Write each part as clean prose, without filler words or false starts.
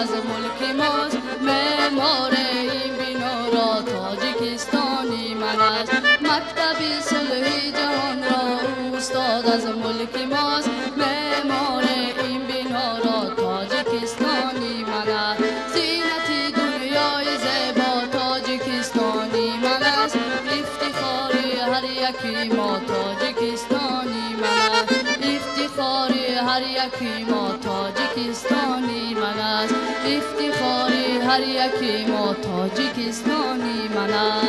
از ملک ماست. معمار این بنا را تاجیکستانی من است. مکتب صلح جهان را استاد از ملک ماست. معمار این بنا را تاجیکستانی من است. زینت دنیای زیبا تاجیکستانی من است. افتخاری هر یکی ما تاجیکستانی من است. افتخاری هر یکی ما تاجیکستانی من است. افتخاری هر یکی ما تاجیکستانی من است.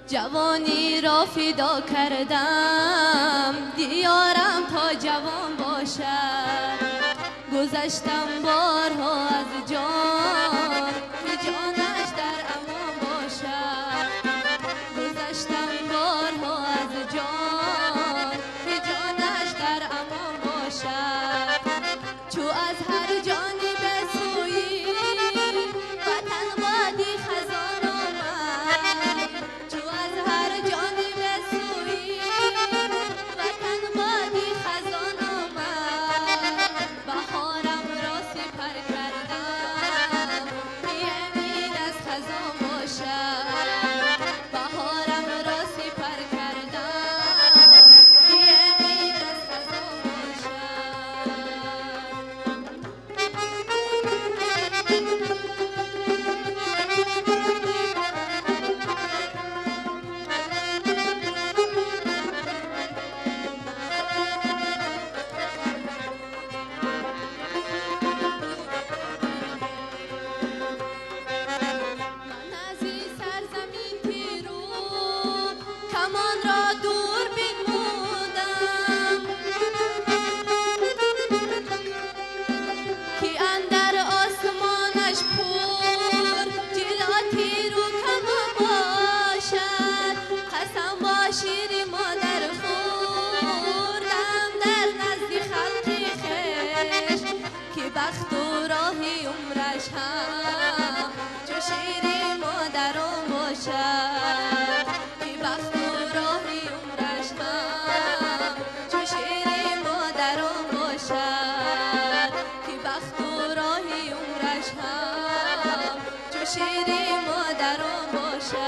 جوانی را فدا کردم دیارم تا جوان باشد. گذشتم بارها از جان که جانش در امان باشد. گذشتم بارها از جان که جانش در امان باشد. چو از هر جانی به سوی وطن بادی خزان آمد. چو از هر جانی به سوی وطن بادی خزان آمد. بهارم را سپر کردم که امید از خزان باشد. بهارم را سپر کردم که امید از خزان باشد. من از این سرزمین پیرو کمان را دور بنمودم که اندر آسمانش پر جلاتی رو کمان باشد. قسم با شیر مادر خوردم در نزد خلق خویش که بخت و راهی عمرش هم چو شیر مادرم باشد. که بخت و راهی عمرش هم چو شیر مادرم باشد. که بخت و راهی عمرش هم چو شیر مادرم باشد.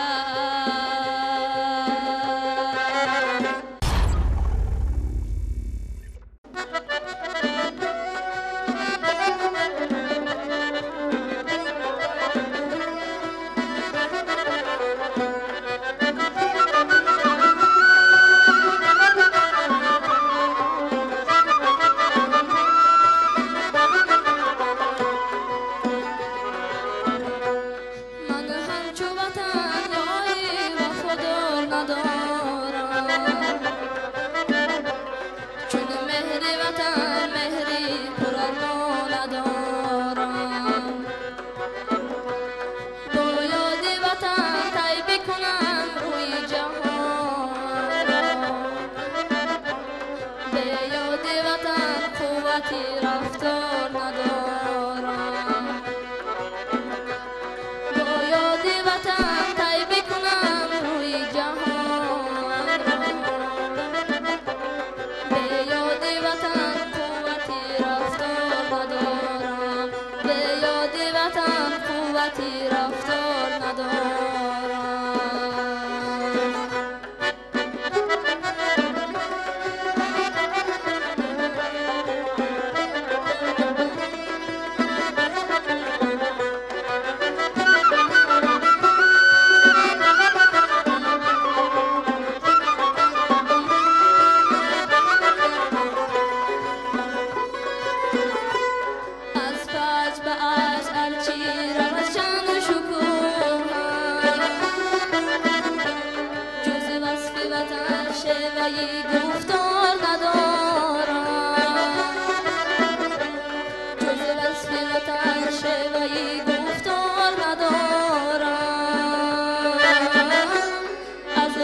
من همچو وطن یاری وفادار ندارم. چون مهر وطن مهری پر ارمان ندارم. با یاد وطن طی بکنم روی جهان را. به یاد وطن قوتی رفتار ندارم. با یاد وطن طی بکنم روی جهان را. به یاد وطن قوتی رفتار ندارم. به یاد وطن قوتی رفتار ندارم. از فجر به عصر هرچی رود شأن و شکوهم. جز وصف وطن شیوه‌ای گفتار ندارم. جز وصف وطن شیوه‌ای گفتار ندارم. از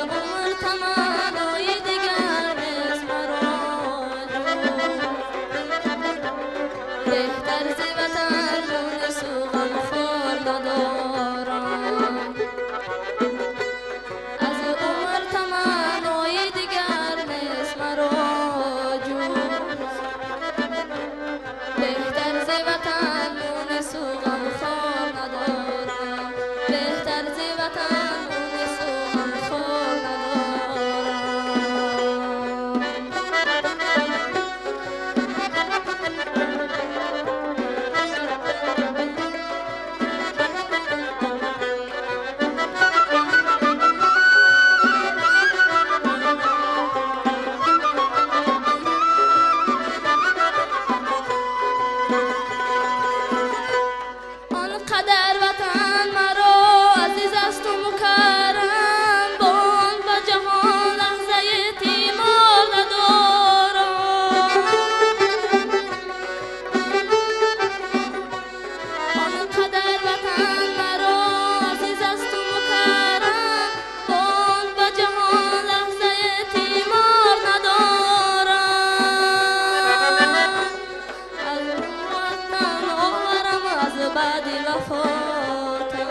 وفاتم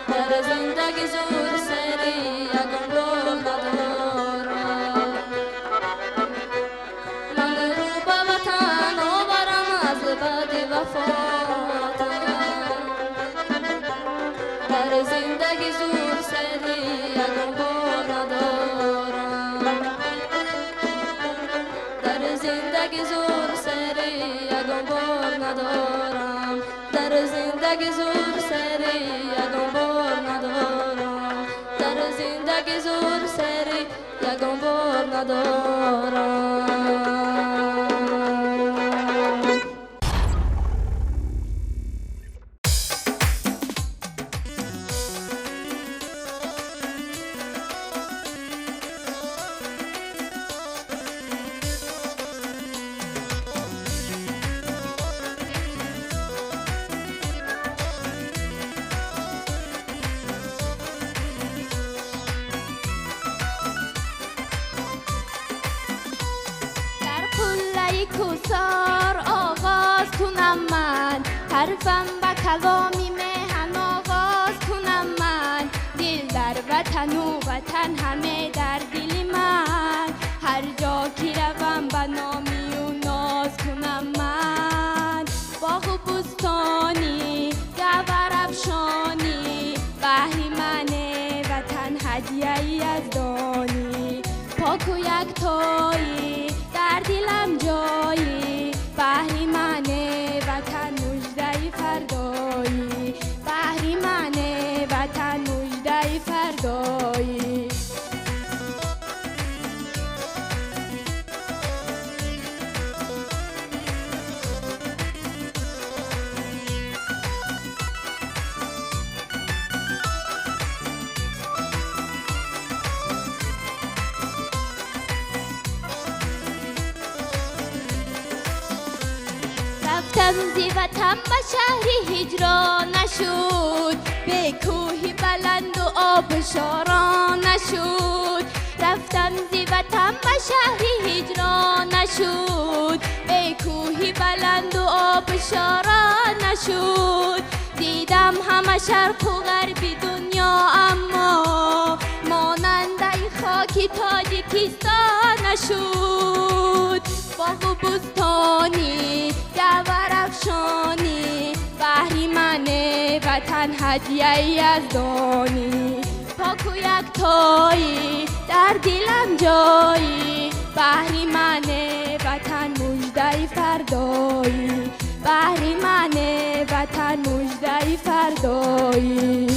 در زندگی زور سری یکم بار ندارم من رو به وطن آورم از بعد وفاتم در زندگی زور سری یکم بار ندارم در زندگی زور سری یکم بار ندارم در زندگی زور سری یکم بار ندارم در زندگی زور سری یکم بار ندارم کوسار آغاز کنم من حرفم با کلامی مهن آغاز کنم من دل در وطن و وطن همه در دل من هر جا که روم به نامی و ناز کنم من باغ و بستانی گوهر افشانی بهر من وطن هدیه ای از دانی پاک و یکتایی در دلم جایی بهر من وطن مژده فردایی بهر من وطن مژده فردایی رفتم زی وطن به شهری هجران نشد به کوهی بلند و آب شاران نشد رفتم زی وطن به شهری هجران نشد به کوهی بلند و آب شاران نشد دیدم همه شرق و غرب دنیا اما ماننده خاکی تاجیکستان نشد باغ و بستانی گوهر افشانی بهر من وطن هدیه ای از دانی پاک و یکتایی در دلم جایی بهر من وطن مژده فردایی بهر من وطن مژده فردایی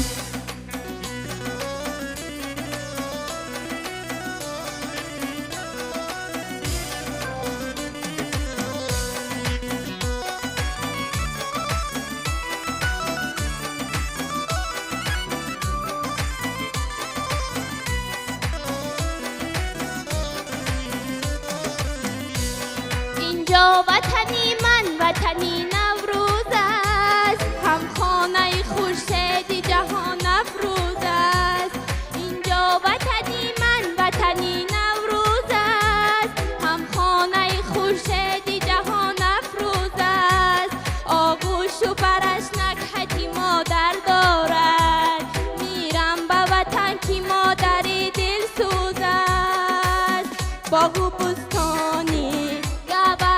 اینجا وطنی من وطنی نوروز است هم خانه خورشید جهان افروز است اینجا وطنی من وطنی نوروز است هم خانه خورشید جهان افروز است آغوش و برش نکهتی مادر دارد میرم به وطن که مادری دل سوز است باغ و بستانی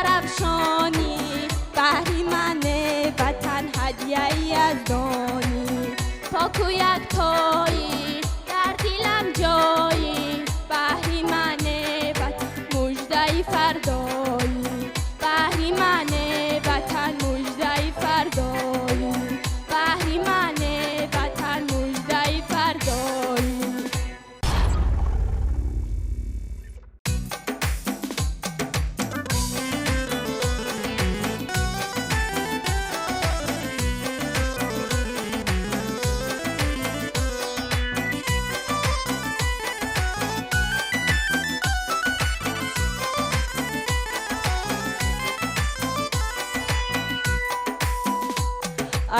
افشانی بهر من وطن هدیه ای از دانی پاک و یکتایی در دلم جایی بهر من وطن مژده فردایی بهر من وطن مژده فردایی بهر من وطن مژده فردایی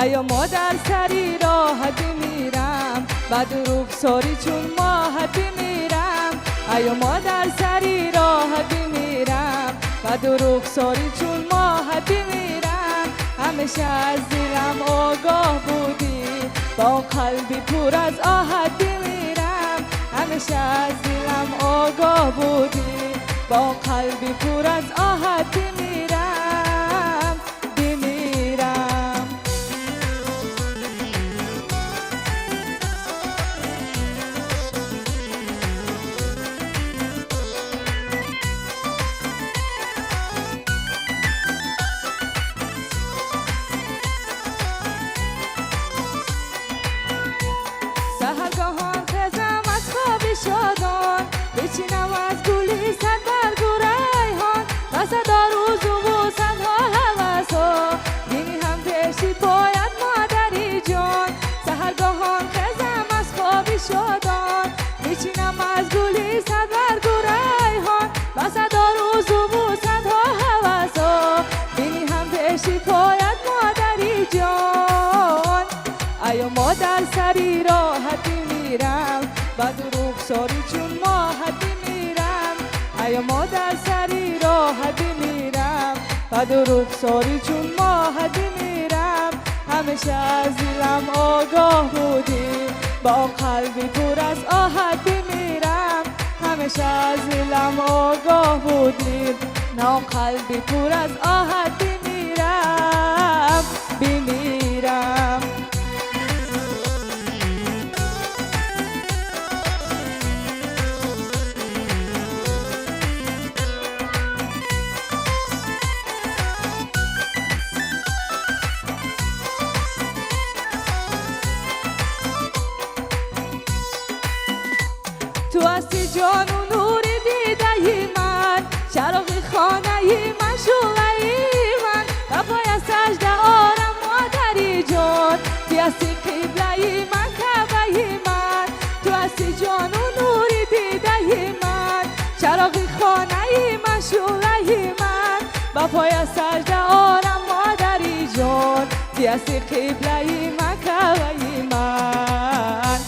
ایا مادر سری راه میرم بعد رخساری چون ماه میرم ایا مادر سری راه میرم بعد رخساری چون ماه میرم همه همیشه از دلم آگاه بودی، با قلبی پر از آهت بمیرم. همیشه از دلم آگاه بودی، با قلبی پر از آهت بمیرم بمیرم. سحرگاهان خزم از خواب شادان، بچینم از گلی صد برگ و ریحان، و صدا روز و صدها هوس ها، بینی هم پیشی باید مادری جان. سحرگاهان خزم از خواب شادان، بچینم از گلی صد برگ و ریحان، و صدا روز و صدها هوس ها، بینی هم پیشی باید مادری جان. ایا مادر سری راحتی میرم، بعد رخساری چون ماهتی میرم. ایا مادر سری راحتی میرم، بعد رخساری چون ماهتی میرم. همیشه از دلم آگاه بودی، با قلبی پر از آهت بمیرم. همیشه از دلم آگاه بودی، با قلبی پر از آهت بمیرم بمیرم. تو هستی جان و نور دیده من، چراغ خانه من، شعله من، و پای سجده آرم مادری جان. تو هستی قبله من، کعبه من، تو هستی جان و نور دیده من، چراغ خانه من، شعله من، و پای سجده آرم مادری جان. تو هستی قبله من، کعبه من.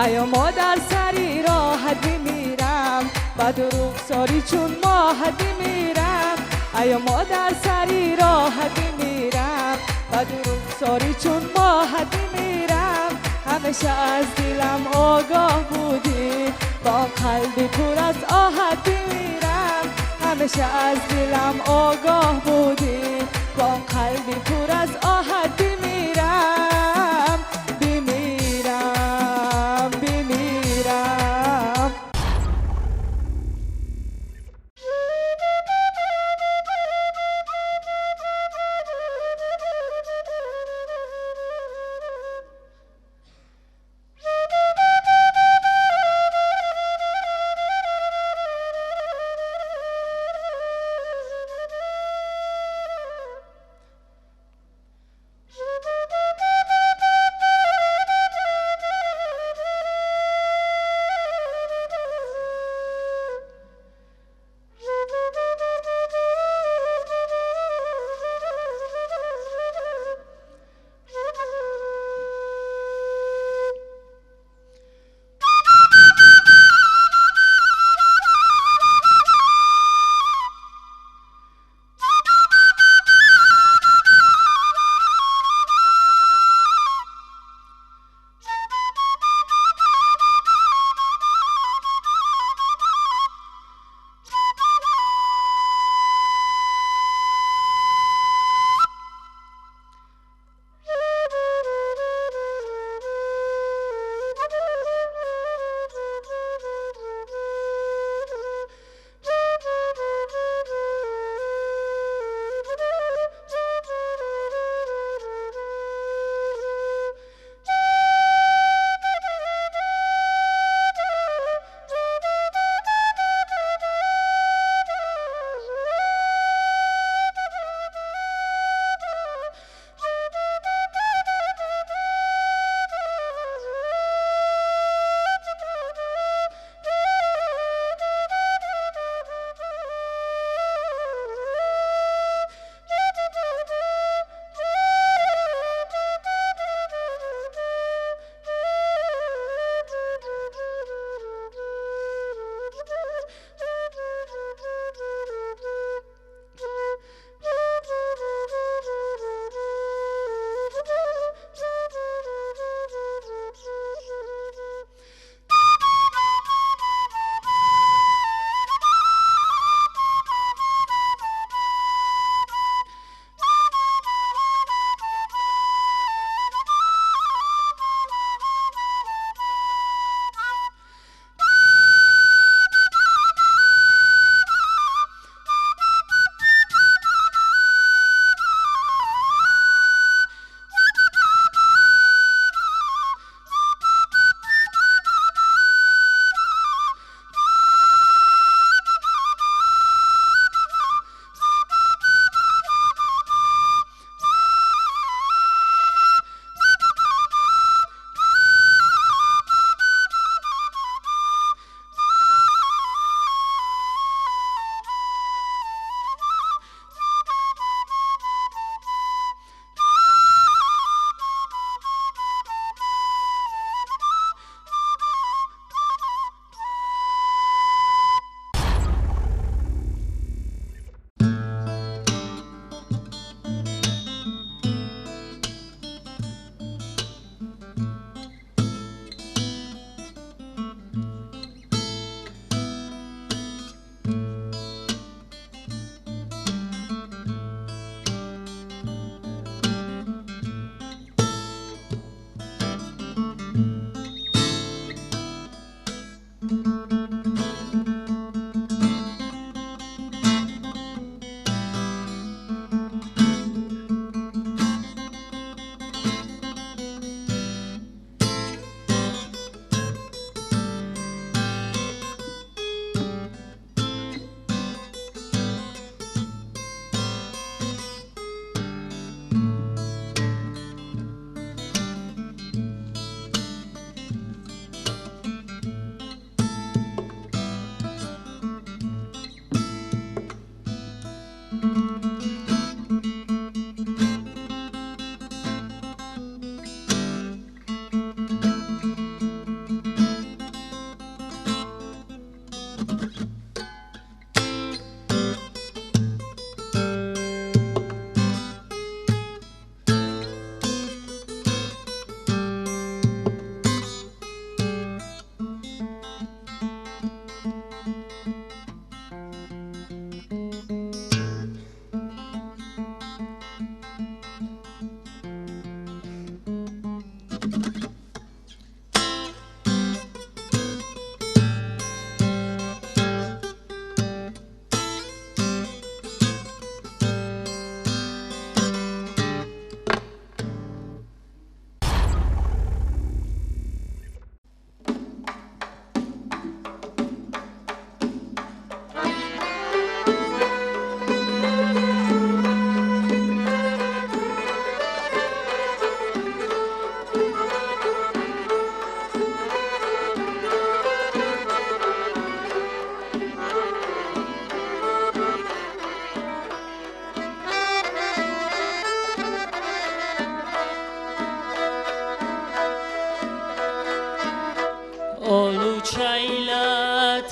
ایا مادر سری راحت بمیرم، بعد رخساری چون ماهت بمیرم. ایا مادر سری راحت بمیرم، بعد رخساری چون ماهت بمیرم. همیشه از دلم آگاه بودی، با قلبی پر از آهت بمیرم. همیشه از دلم آگاه بودی، با قلبی پر از آهت بمیرم بمیرم بمیرم.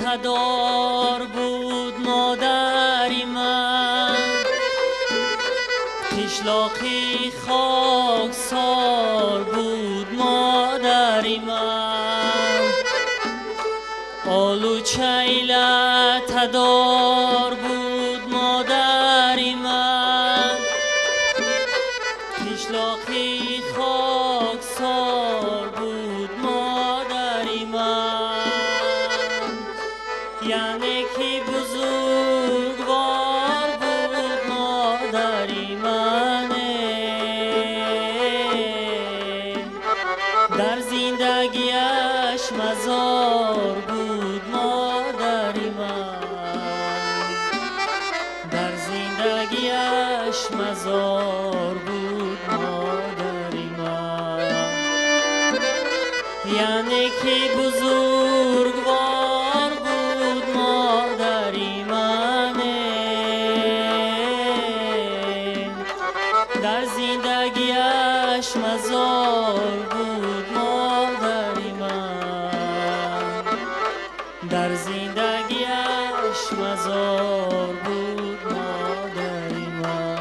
تدار بود مادری من، پیشلاقی خاکسار بود مادری من، آلو چیله تدار بود مادری من، پیشلاقی خاکسار بود مادری من. یعنی که بزرگوار بود مادری من، در زندگیش مزار بود مادری من، در زندگیش مزار بود مادری من. یعنی که بزرگوار بود مادری من، در زندگیش مزار بود مادری من، در زندگیش مزار بود مادری من.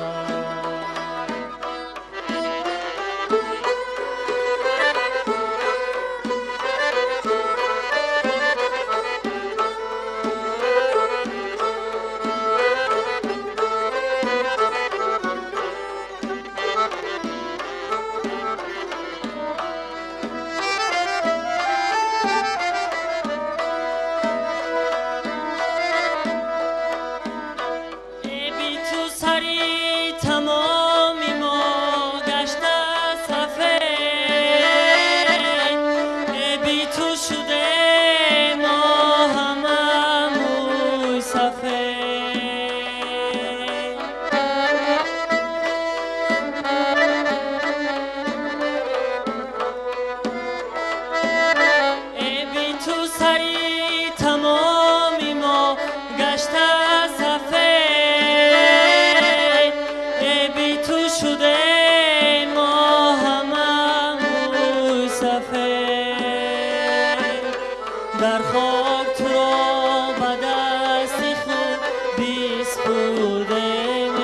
در خواب تو را به دست خود بسپردم،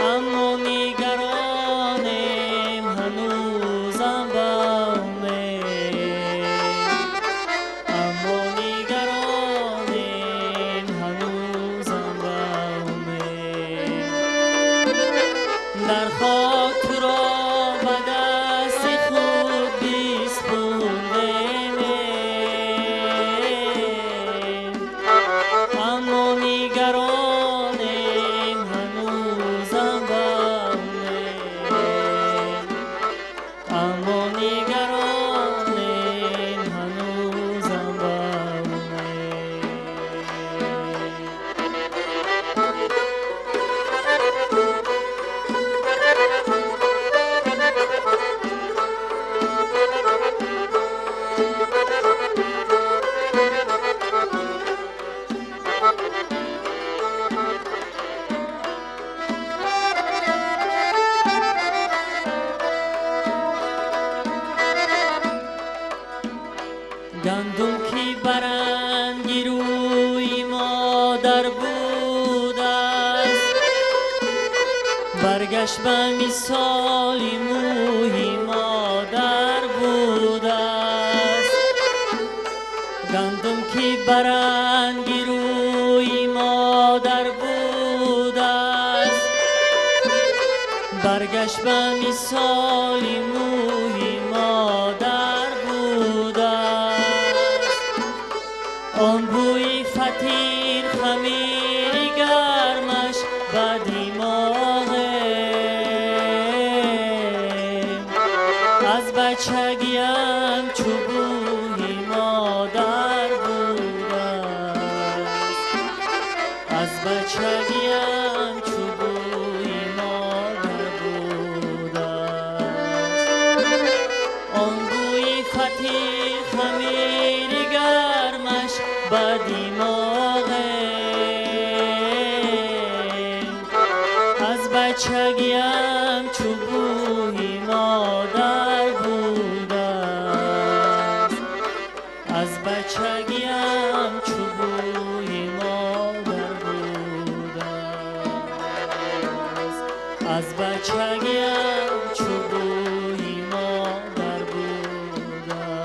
اما نگرانم هنوزم بمه، اما نگرانم هنوزم بمه. در خواب تو را به دست خود بسپردم، اما نگرانم هنوزم بمه، اما نگرانم هنوزم بمه. گندم که برنگی روی مادر بود است، برگشت به مثال موی مادر بود است. گندم که برنگی روی مادر بود است، برگشت به مثال موی مادر بود است. آن بوی فطیر خمیر گرمش به دماغم، از بچگیم چو بوی مادر بود است، از بچگیم چو بوی مادر بود است. آن بوی فطیر خمیر گرمش به دماغم، از بچگیم چو بوی مادر بود است، از بچگیم چوبوی مادر بودم.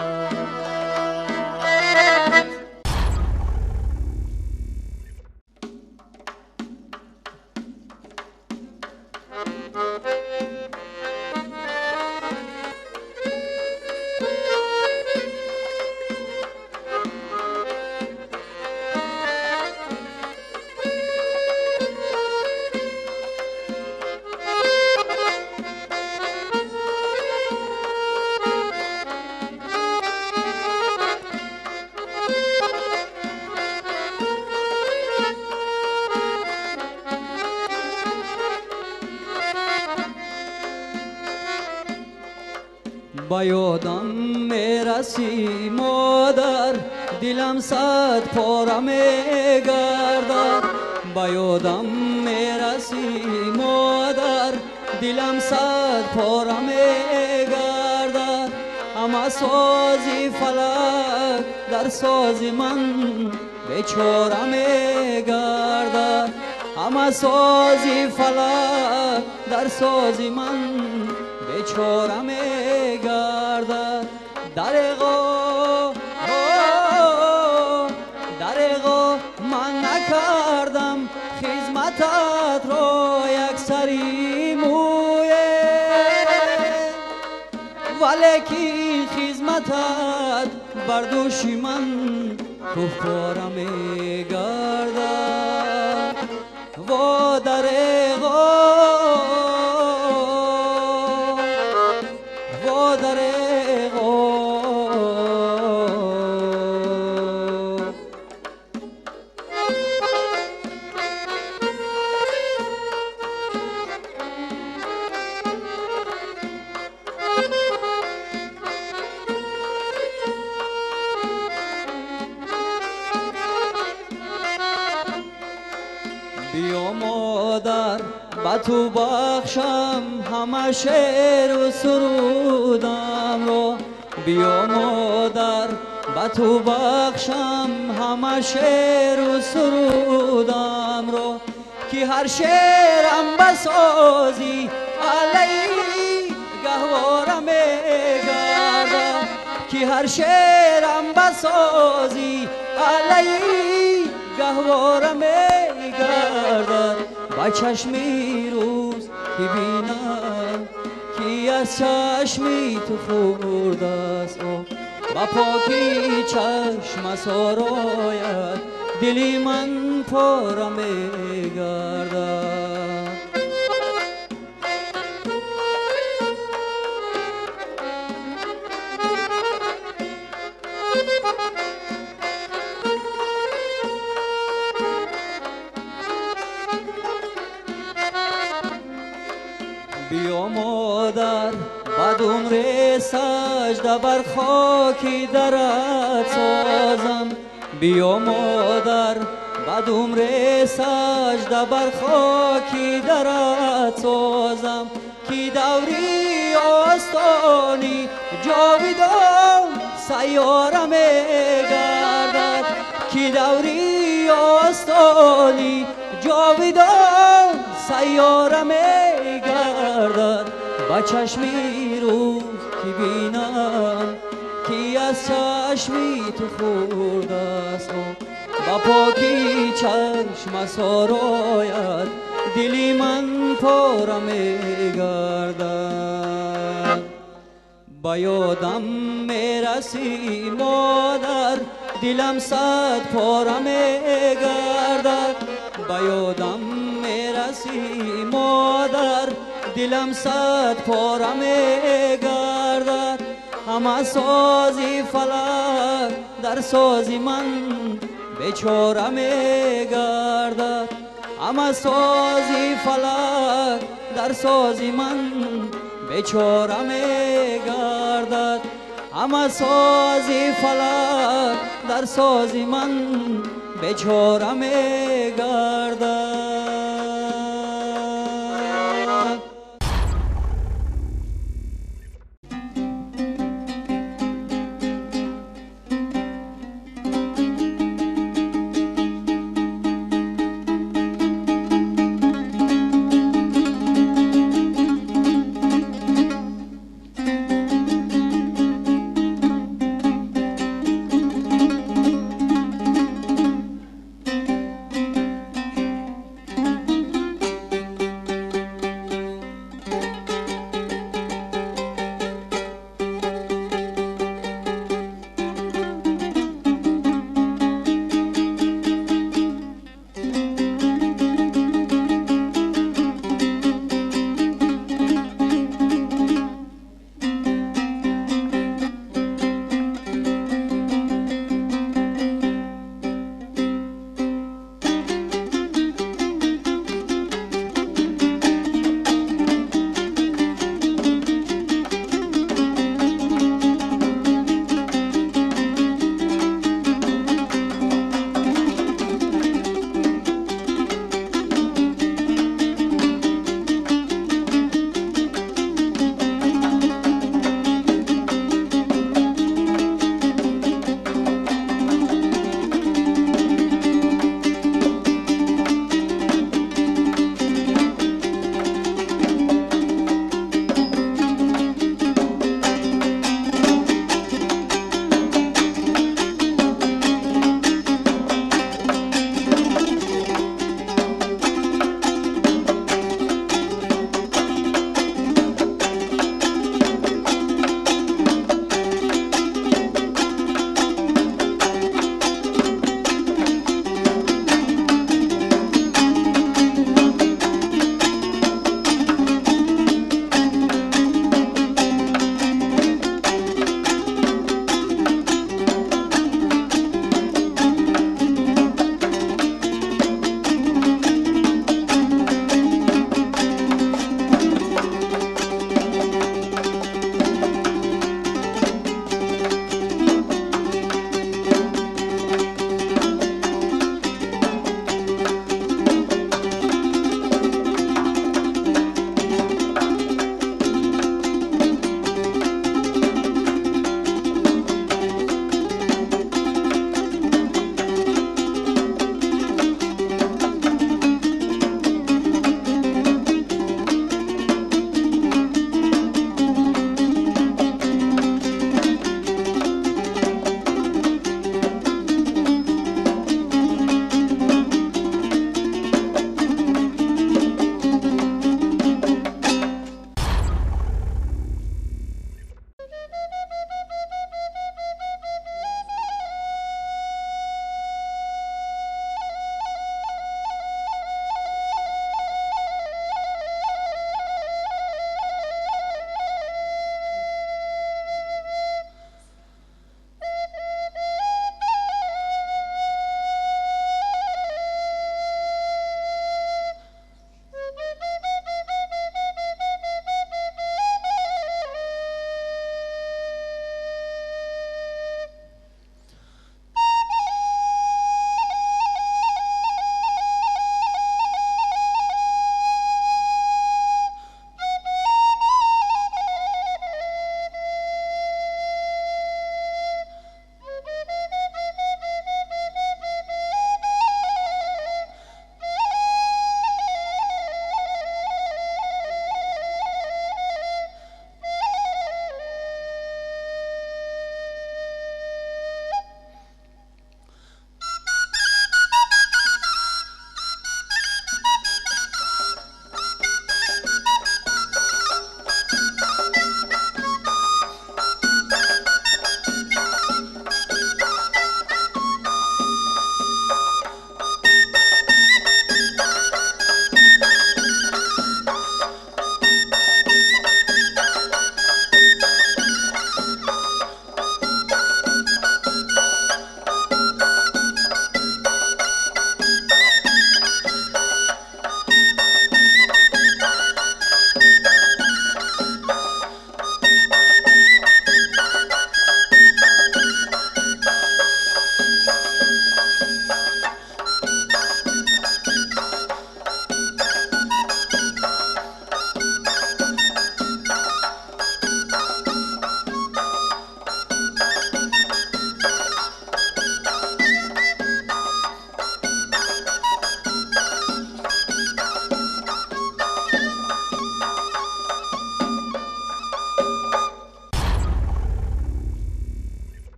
با یادم میرسی مادر، دلم صد پاره میگردد. با یادم میرسی مادر، دلم صد پاره میگردد. اما سازی فلک در ساز من بیچاره میگردد. اما سازی فلک در ساز من بیچاره میگردد. دریغا من نکردم خدمتت را یک سری مویه، ولیکن خدمتت بر دوش من کفاره میگردد. و دریغا بیا مادر با تو بخشم همه شعر و سرودم رو. بیا مادر با تو بخشم همه شعر و سرودم رو، که هر شعرم بسازی علی گهواره میگردم. که هر شعرم بسازی علی گهواره میگردد. با چشمی روز که بینم که از چشمی تو خورده است، با پاکی چشم سرایت دلی من پاره میگردد. بیا مادر بعد عمر سجده بر خاکی درت سازم. بیا مادر بعد عمر سجده بر خاکی درت سازم، که دوری آستانی جاویدان سیاره میگردد. که دوری آستانی جاویدان سیاره میگردد. با چشمی روز که بینم که از چشمی تو خورده است، با پاکی چشم سرایت دلی من پاره میگردد. با یادم میرسی مادر، دلم صد پاره میگردد. با یادم میرسی مادر، دلم صد پاره میگردد. همه سازی فلک در سازی من بیچاره میگردد. همه سازی فلک در سازی من بیچاره میگردد. همه سازی فلک در سازی من بیچاره میگردد.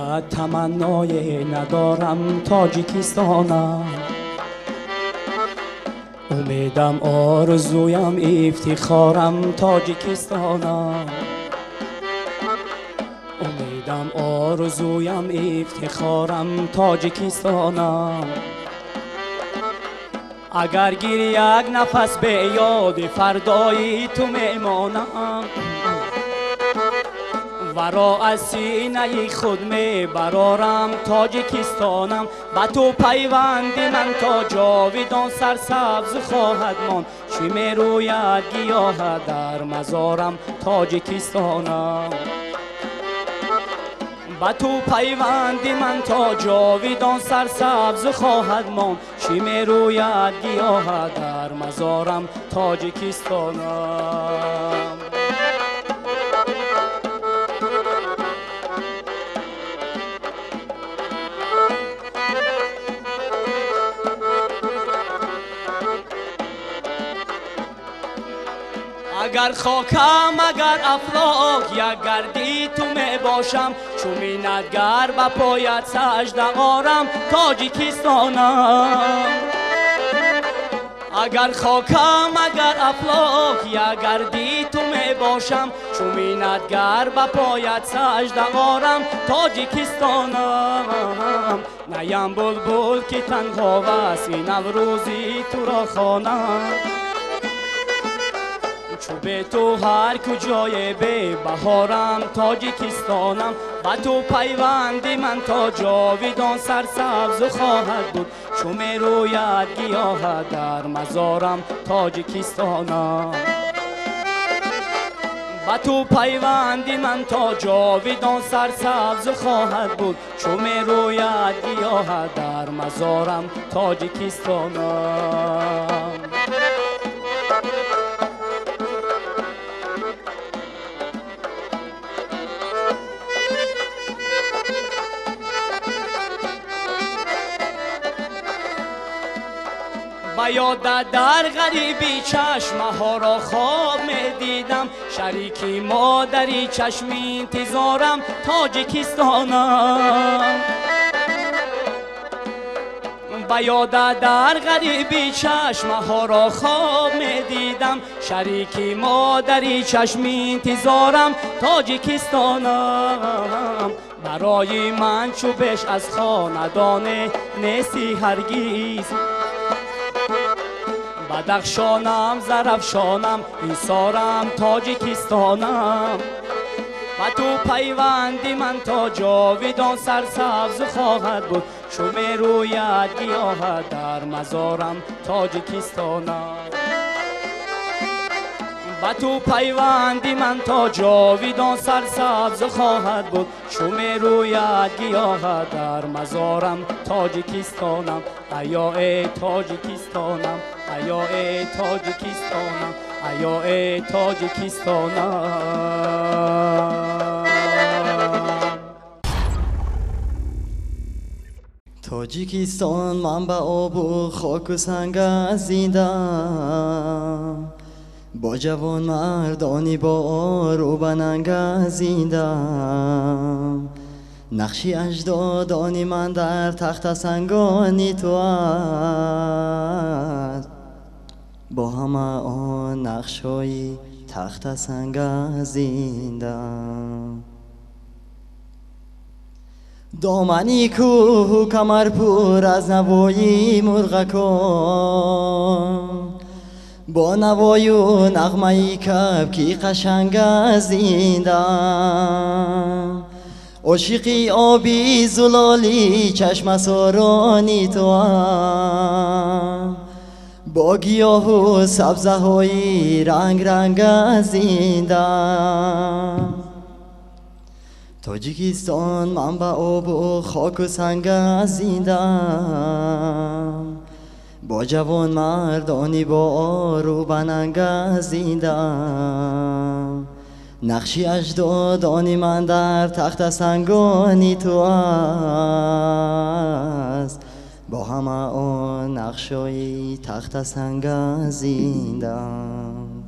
فقط تمنای ندارم تاجیکستانم، امیدم آرزویم افتخارم تاجیکستانم، امیدم آرزویم افتخارم تاجیکستانم. اگر گیر یک نفس به یاد فردای تو میمانم، ورا از سینه خود می برارم تاجیکستانم. با تو پیوند من تا جاویدان سرسبز خواهد ماند، چی می روید گیاه در مزارم تاجیکستانم. با تو پیوند من تا جاویدان سرسبز خواهد ماند، چی می روید گیاه در مزارم تاجیکستانم. اگر خاکم اگر افلاک یک گردی تو می باشم، چو منتگر با پایت سجده آرم تاجیکستانم. اگر خاکم اگر افلاک یک گردی تو می باشم، چو منتگر با پایت سجده آرم تاجیکستانم. نیم بلبل که تنها وسی نوروزی تو را خوانم، چو به تو هر کجای به بهارم تاجیکستانم. با تو پیوندی من تا جاویدان سرسبز خواهد بود، چو می روید گیاه در مزارم تاجیکستانم. با تو پیوندی من تا جاویدان سرسبز خواهد بود، چو می روید گیاه در مزارم تاجیکستانم. و یاد در غریبی چشمه ها را خواب می دیدم، شریکی مادری چشم انتظارم تاجیکستانم. و یاد در غریبی چشمه ها را خواب می دیدم، شریکی مادری چشم انتظارم تاجیکستانم. برای من چوبش از خاندان نیستی هرگیز، بدخشانم زرفشانم ایثارم تاجیکستانم. و تو پیوندی من تا جاویدان سرسبز خواهد بود، چو می روید گیاه در مزارم تاجیکستانم. و تو پیوندی من تا جاویدان سرسبز خواهد بود، چو می روید گیاه در مزارم تاجیکستانم. ایا ای تاجیکستانم، ایا ای تاجیکستانم، ایا ای تاجیکستانم. تاجیکستان من به آب و خاک و سنگ ازیدم، با جوان مردانی با آر و بننگ ازیدم. نقشی اجدادانی من در تخت سنگانی تو است، با همه آن نقشای تخت سنگ ازیدم. دامنی کو کمر پر از نوایی مرغکان، با نوای و نغمه کبکی قشنگ ازیدم. عاشقی آبی زلالی چشم سارانی تو هم، با گیاه و سبزه های رنگ رنگ ازیدم. تاجیکستان من به آب و خاک و سنگ ازیدم، با جوان مردانی با آر و بننگ ازیدم. نقشی اجدادانی من در تخت سنگانی تو است، با همه آن نقشای تخت سنگ ازیدم.